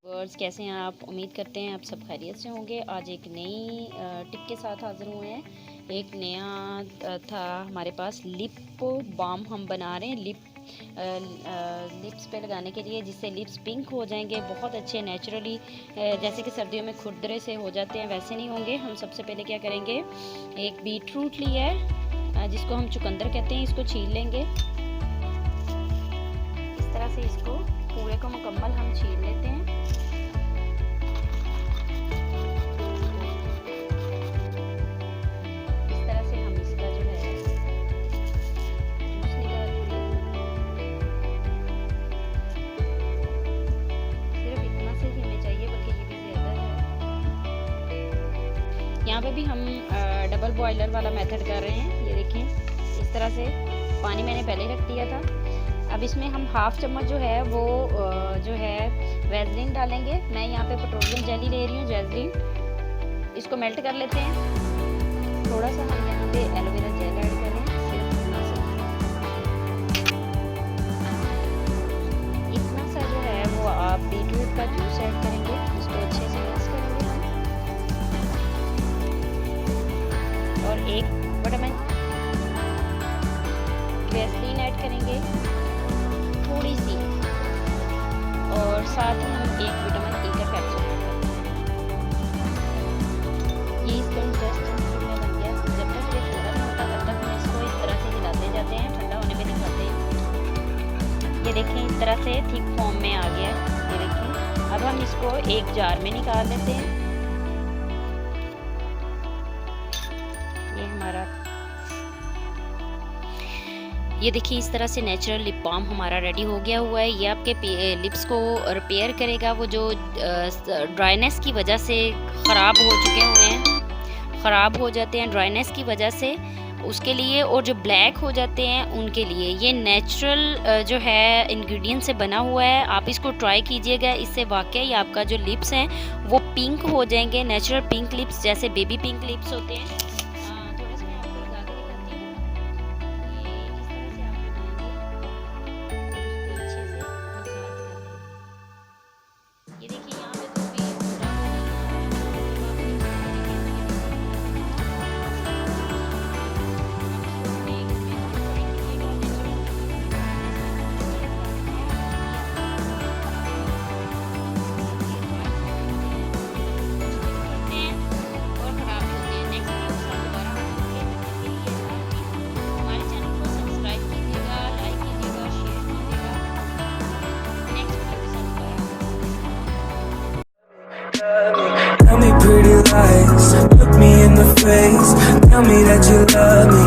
Viewers, कैसे हैं आप? उम्मीद करते हैं आप सब खैरियत से होंगे। आज एक नई टिप के साथ हाज़िर हुए हैं। एक नया था हमारे पास लिप बाम हम बना रहे हैं लिप्स पे लगाने के लिए, जिससे लिप्स पिंक हो जाएंगे। बहुत अच्छे नेचुरली, जैसे कि सर्दियों में खुरदरे से हो जाते हैं वैसे नहीं होंगे। हम सबसे पहले क्या करेंगे, एक बीटरूट लिया है जिसको हम चुकंदर कहते हैं, इसको छील लेंगे। इस तरह से इसको पूरे को मुकम्मल हम छील लेते हैं। इस तरह से हम इसका जो है जूस निकालेंगे। सिर्फ इतना से ही हमें चाहिए, बल्कि ये भी ज़्यादा है। यहाँ पे भी हम डबल बॉयलर वाला मेथड कर रहे हैं। ये देखें, इस तरह से पानी मैंने पहले रख दिया था। अब इसमें हम हाफ चम्मच जो है वो जो है वैसलीन डालेंगे। मैं यहाँ पे पेट्रोलियम जेली ले रही हूँ, वैसलीन। इसको मेल्ट कर लेते हैं। थोड़ा सा हम यहाँ पे एलोवेरा जेल ऐड करें, सिर्फ इतना सा जो है वो आप बीटरूट का जूस ऐड करेंगे। इसको अच्छे से मिक्स करेंगे और एक विटामिन वैसलीन ऐड करेंगे थोड़ी सी, और साथ ही हम एक विटामिन ई का कैप्सूल ऐड करेंगे। ये इसका इंटरेस्टिंग में बन गया। जब तक ये थोड़ा सा होता तब तक हम इसको इस तरह से हिलाते जाते हैं, ठंडा होने पे दिखाते हैं। ये देखें, इस तरह से थिक फॉर्म में आ गया है। ये देखें, अब हम इसको एक जार में निकाल लेते हैं। ये हमारा, ये देखिए, इस तरह से नेचुरल लिप बाम हमारा रेडी हो गया हुआ है। ये आपके लिप्स को रिपेयर करेगा। वो जो ड्राइनेस की वजह से ख़राब हो चुके हुए हैं, ख़राब हो जाते हैं ड्राइनेस की वजह से, उसके लिए, और जो ब्लैक हो जाते हैं उनके लिए ये नेचुरल जो है इंग्रेडिएंट से बना हुआ है। आप इसको ट्राई कीजिएगा। इससे वाकई आपका जो लिप्स हैं वो पिंक हो जाएंगे। नेचुरल पिंक लिप्स, जैसे बेबी पिंक लिप्स होते हैं। Tell me pretty lies, look me in the face. Tell me that you love me,